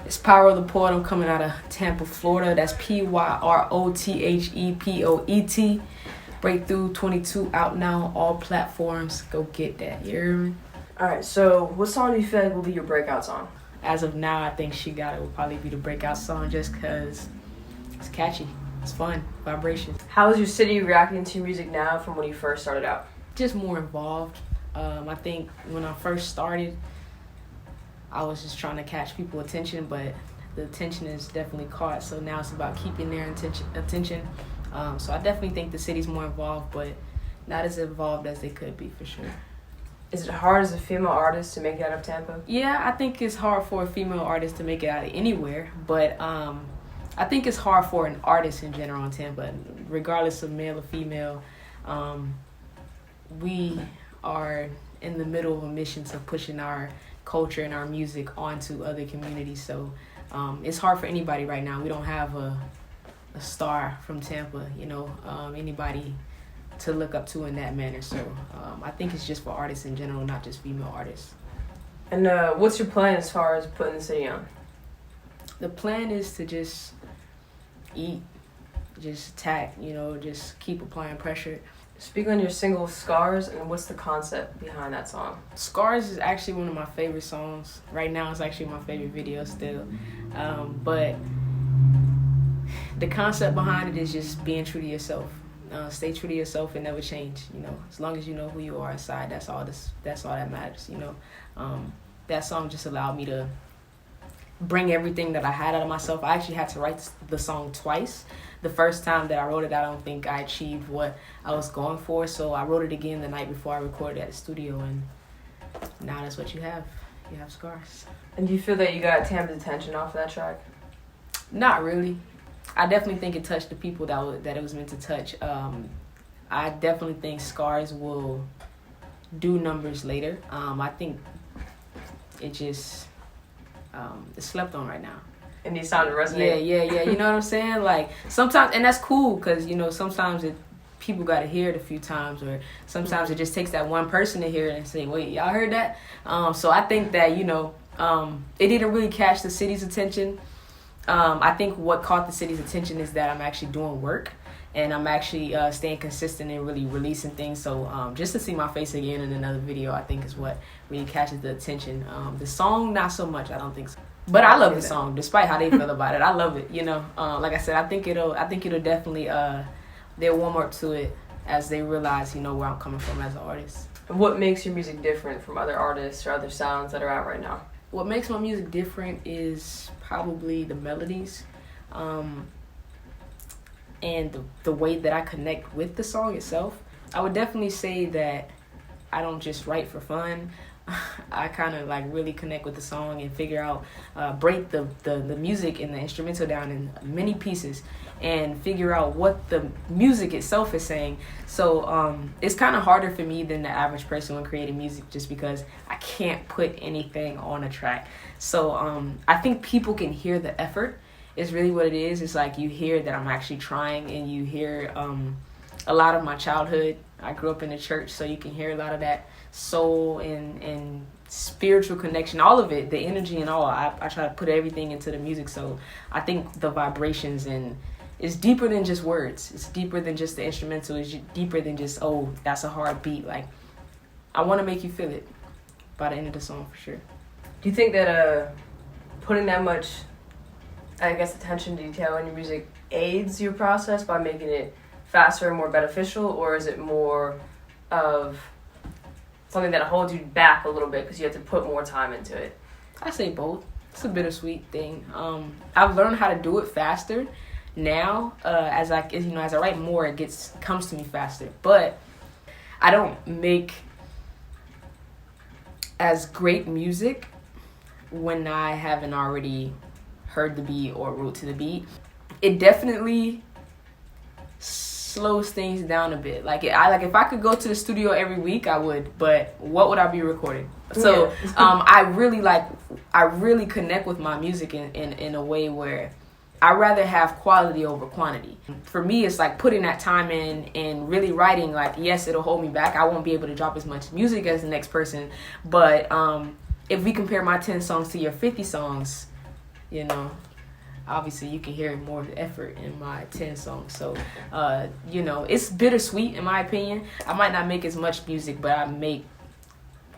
It's PyroThePoet. I'm coming out of Tampa, Florida. That's PYROTHEPOET. Breakthrough 22 out now, all platforms. Go get that. You hear me? Alright, so what song do you feel like will be your breakout song? As of now, I think She Got It will probably be the breakout song just because it's catchy. It's fun. Vibrations. How is your city reacting to your music now from when you first started out? Just more involved. I think when I first started, I was just trying to catch people's attention, but the attention is definitely caught. So now it's about keeping their attention. So I definitely think the city's more involved, but not as involved as they could be, for sure. Is it hard as a female artist to make it out of Tampa? Yeah, I think it's hard for a female artist to make it out of anywhere, but I think it's hard for an artist in general in Tampa, regardless of male or female. We are in the middle of a mission to pushing our culture and our music onto other communities, so it's hard for anybody right now. We don't have a star from Tampa, anybody to look up to in that manner. So I think it's just for artists in general, not just female artists. And what's your plan as far as putting the city on? The plan is to just eat, just attack, just keep applying pressure. Speak on your single Scars, and what's the concept behind that song? Scars is actually one of my favorite songs. Right now it's actually my favorite video still. But the concept behind it is just being true to yourself. Stay true to yourself and never change. As long as you know who you are inside, that's all that matters. That song just allowed me to bring everything that I had out of myself. I actually had to write the song twice. The first time that I wrote it, I don't think I achieved what I was going for, so I wrote it again the night before I recorded at the studio, and now that's what you have. You have Scars. And do you feel that you got Tampa's attention off of that track? Not really. I definitely think it touched the people that it was meant to touch. I definitely think Scars will do numbers later. I think it just it's slept on right now. And these sound to resonate. Yeah. You know what I'm saying? Like sometimes, and that's cool because sometimes people got to hear it a few times, or sometimes it just takes that one person to hear it and say, "Wait, y'all heard that?" So I think that it didn't really catch the city's attention. I think what caught the city's attention is that I'm actually doing work, and I'm actually staying consistent and really releasing things. So just to see my face again in another video, I think is what really catches the attention. The song, not so much. I don't think so. But I love the song, despite how they feel about it. I love it. Like I said, I think it'll definitely they'll warm up to it as they realize where I'm coming from as an artist. And what makes your music different from other artists or other sounds that are out right now? What makes my music different is probably the melodies, and the way that I connect with the song itself. I would definitely say that I don't just write for fun. I kind of really connect with the song and figure out, break the music and the instrumental down in many pieces and figure out what the music itself is saying. So it's kind of harder for me than the average person when creating music, just because I can't put anything on a track. So I think people can hear the effort is really what it is. It's like you hear that I'm actually trying, and you hear a lot of my childhood. I grew up in the church, so you can hear a lot of that soul and spiritual connection, all of it, the energy and all. I try to put everything into the music, so I think the vibrations and it's deeper than just words. It's deeper than just the instrumental. It's deeper than just, oh, that's a hard beat. Like, I want to make you feel it by the end of the song, for sure. Do you think that putting that much, attention to detail in your music aids your process by making it faster and more beneficial, or is it more of something that holds you back a little bit because you have to put more time into it? I say both. It's a bittersweet thing. I've learned how to do it faster now. As I write more, it comes to me faster. But I don't make as great music when I haven't already heard the beat or wrote to the beat. It definitely slows things down a bit. If I could go to the studio every week, I would, but what would I be recording? So I really connect with my music in a way where I rather have quality over quantity. For me, it's like putting that time in and really writing. Like, yes, it'll hold me back. I won't be able to drop as much music as the next person, but if we compare my 10 songs to your 50 songs, you know, obviously you can hear more effort in my 10 songs. So, you know, it's bittersweet in my opinion. I might not make as much music, but I make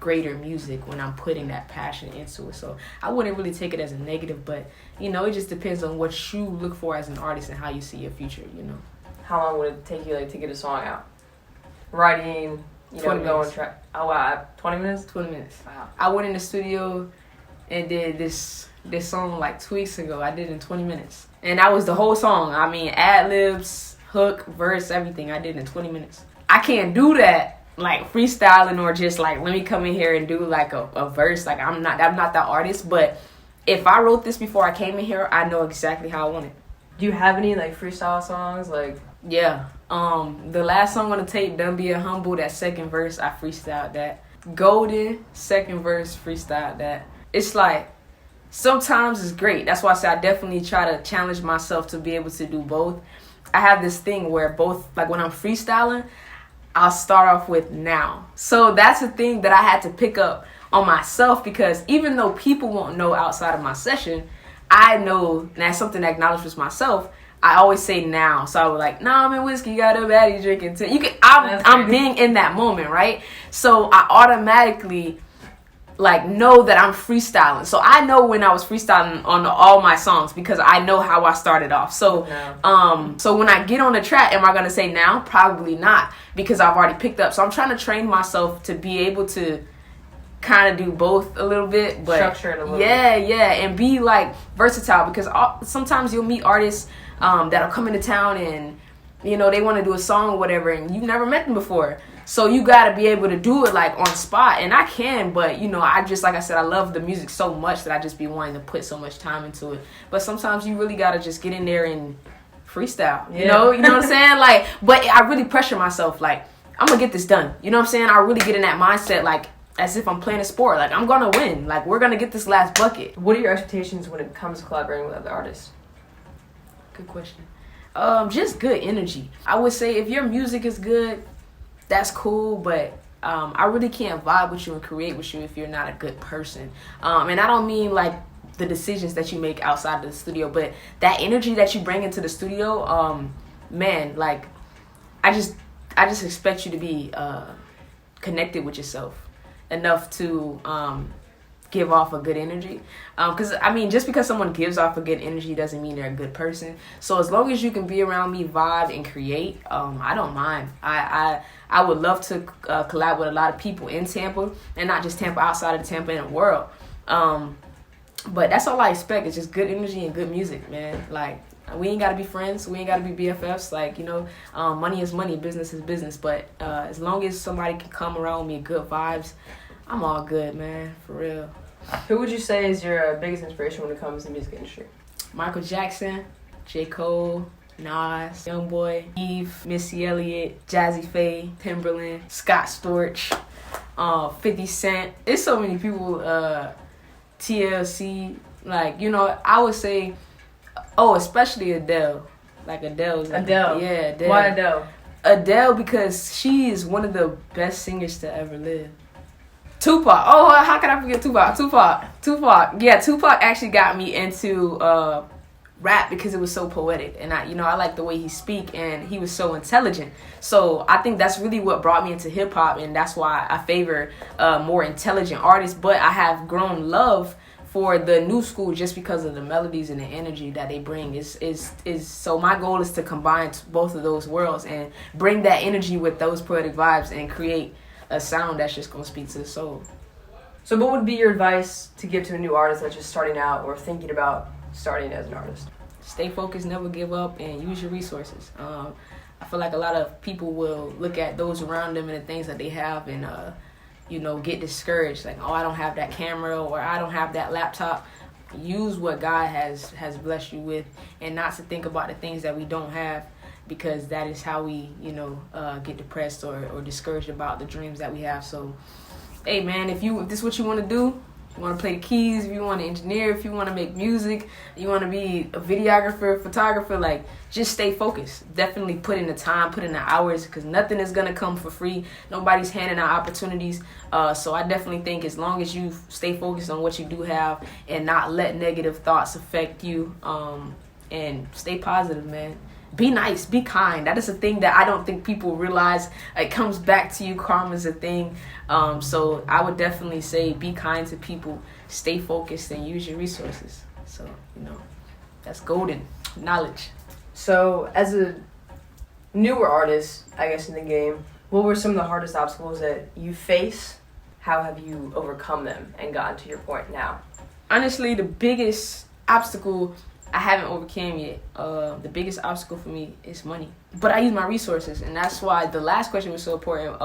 greater music when I'm putting that passion into it. So I wouldn't really take it as a negative, but, you know, it just depends on what you look for as an artist and how you see your future, you know. How long would it take you like to get a song out? Writing, you know, going track. Oh wow, 20 minutes? 20 minutes. Wow. I went in the studio and did this song like 2 weeks ago. I did it in 20 minutes. And that was the whole song. I mean, ad-libs, hook, verse, everything. I did in 20 minutes. I can't do that like freestyling or just like let me come in here and do like a verse. Like I'm not that artist, but if I wrote this before I came in here, I know exactly how I want it. Do you have any like freestyle songs? Like yeah. The last song on the tape, Done Being Humble, that second verse, I freestyled that. Golden, second verse, freestyled that. It's like sometimes it's great. That's why I say I definitely try to challenge myself to be able to do both. I have this thing where both, like when I'm freestyling, I'll start off with now. So that's a thing that I had to pick up on myself, because even though people won't know outside of my session, I know, and that's something that acknowledges myself, I always say now. So I was like, nah, I'm in whiskey, got a baddie drinking. I'm being in that moment, right? So I automatically like know that I'm freestyling. So I know when I was freestyling on all my songs because I know how I started off. So so when I get on the track, am I gonna say now? Probably not, because I've already picked up. So I'm trying to train myself to be able to kind of do both a little bit, but structure it a little bit. And be like versatile, because sometimes you'll meet artists that'll come into town and you know they want to do a song or whatever, and you've never met them before. So you got to be able to do it like on spot, and I can, but you know, I just, like I said, I love the music so much that I just be wanting to put so much time into it. But sometimes you really got to just get in there and freestyle, you know what I'm saying? Like, but I really pressure myself, like, I'm going to get this done. You know what I'm saying? I really get in that mindset, like, as if I'm playing a sport. Like, I'm going to win. Like, we're going to get this last bucket. What are your expectations when it comes to collaborating with other artists? Good question. Just good energy. I would say if your music is good, that's cool, but I really can't vibe with you and create with you if you're not a good person. And I don't mean like the decisions that you make outside of the studio, but that energy that you bring into the studio, man, like I just expect you to be connected with yourself enough to give off a good energy. Because I mean, just because someone gives off a good energy doesn't mean they're a good person. So as long as you can be around me, vibe, and create, I don't mind. I would love to collab with a lot of people in Tampa, and not just Tampa, outside of Tampa, in the world. But that's all I expect, is just good energy and good music, man. Like, we ain't got to be friends. We ain't got to be BFFs. Like, you know, money is money, business is business. But as long as somebody can come around me, good vibes, I'm all good, man, for real. Who would you say is your biggest inspiration when it comes to the music industry? Michael Jackson, J. Cole, Nas, Youngboy, Eve, Missy Elliott, Jazzy Faye, Timberland, Scott Storch, 50 Cent. It's so many people, TLC. Like, you know, I would say, especially Adele. Like Adele. Adele? Yeah, Adele. Why Adele? Adele, because she is one of the best singers to ever live. Tupac. Oh, how can I forget Tupac? Yeah, Tupac actually got me into rap because it was so poetic, and I like the way he speak, and he was so intelligent. So I think that's really what brought me into hip hop, and that's why I favor more intelligent artists. But I have grown love for the new school just because of the melodies and the energy that they bring. So my goal is to combine both of those worlds and bring that energy with those poetic vibes and create a sound that's just gonna speak to the soul. So what would be your advice to give to a new artist that's just starting out or thinking about starting as an artist? Stay focused, never give up, and use your resources. I feel like a lot of people will look at those around them and the things that they have and get discouraged, like, I don't have that camera, or I don't have that laptop. Use what God has blessed you with, and not to think about the things that we don't have, because that is how we, get depressed or discouraged about the dreams that we have. So, hey man, if this is what you want to do, you want to play the keys, if you want to engineer, if you want to make music, you want to be a videographer, photographer, like, just stay focused. Definitely put in the time, put in the hours, because nothing is going to come for free. Nobody's handing out opportunities. So I definitely think as long as you stay focused on what you do have and not let negative thoughts affect you, and stay positive, man. Be nice, be kind. That is a thing that I don't think people realize. It comes back to you. Karma's a thing. So I would definitely say be kind to people, stay focused, and use your resources. So, that's golden knowledge. So as a newer artist, I guess, in the game, what were some of the hardest obstacles that you face? How have you overcome them and gotten to your point now? Honestly, the biggest obstacle I haven't overcame yet. The biggest obstacle for me is money. But I use my resources, and that's why the last question was so important.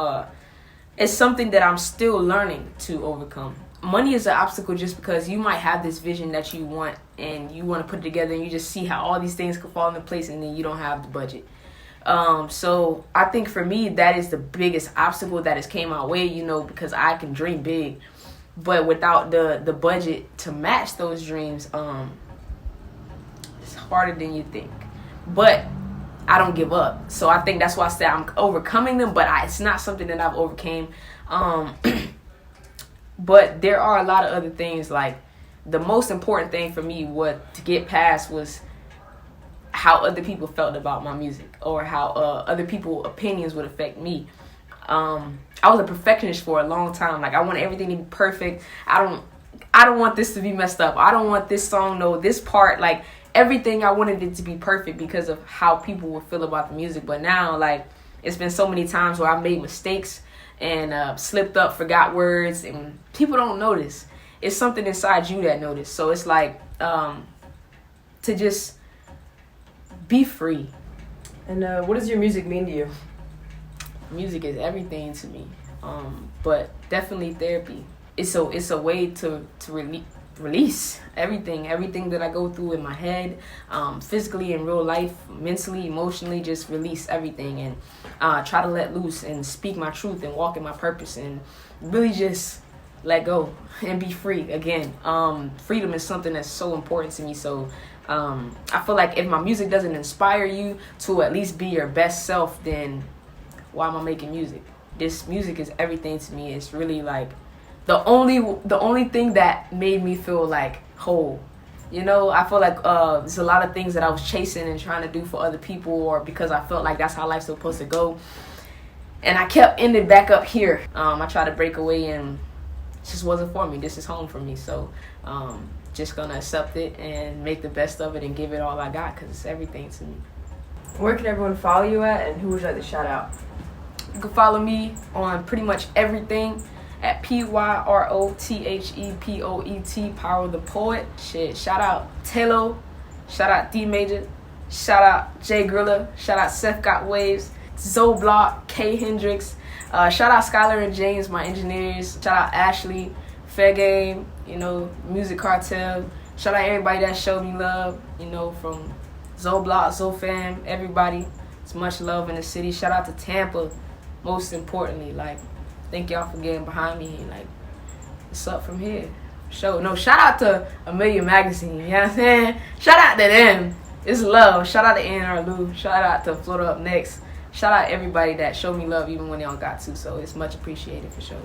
It's something that I'm still learning to overcome. Money is an obstacle just because you might have this vision that you want, and you want to put it together, and you just see how all these things could fall into place, and then you don't have the budget. So I think for me, that is the biggest obstacle that has came my way, because I can dream big. But without the budget to match those dreams, harder than you think. But I don't give up. So I think that's why I said I'm overcoming them, but it's not something that I've overcame. But there are a lot of other things. Like, the most important thing for me to get past was how other people felt about my music, or how other people's opinions would affect me. I was a perfectionist for a long time. Like, I want everything to be perfect. I don't want this to be messed up. I don't want this song, this part, like, everything. I wanted it to be perfect because of how people would feel about the music. But now, like, it's been so many times where I've made mistakes and slipped up, forgot words, and people don't notice. It's something inside you that notice. So it's like, to just be free. And what does your music mean to you? Music is everything to me, but definitely therapy. It's a way to release everything that I go through in my head, physically, in real life, mentally, emotionally. Just release everything and try to let loose and speak my truth and walk in my purpose and really just let go and be free again. Freedom is something that's so important to me. So I feel like if my music doesn't inspire you to at least be your best self, then why am I making music? This music is everything to me. It's really like the only thing that made me feel like whole. I feel like there's a lot of things that I was chasing and trying to do for other people, or because I felt like that's how life's supposed to go. And I kept ending back up here. I tried to break away, and it just wasn't for me. This is home for me. So just gonna accept it and make the best of it and give it all I got, because it's everything to me. Where can everyone follow you at, and who would you like to shout out? You can follow me on pretty much everything at PYROTHEPOET, PyroThePoet. Shit, shout out Taylor, shout out D Major, shout out Jay Grilla, shout out Seth Got Waves, Zoe Block, K Hendricks, shout out Skylar and James, my engineers, shout out Ashley, Fair Game, Music Cartel, shout out everybody that showed me love, from Zoe Block, Zoe Fam, everybody. It's much love in the city. Shout out to Tampa, most importantly. Like, thank y'all for getting behind me. Like, it's up from here. No, shout out to AMillion Magazine. You know what I'm saying? Shout out to them. It's love. Shout out to A&R Lou. Shout out to Florida Up Next. Shout out everybody that showed me love even when they don't got to. So it's much appreciated for sure.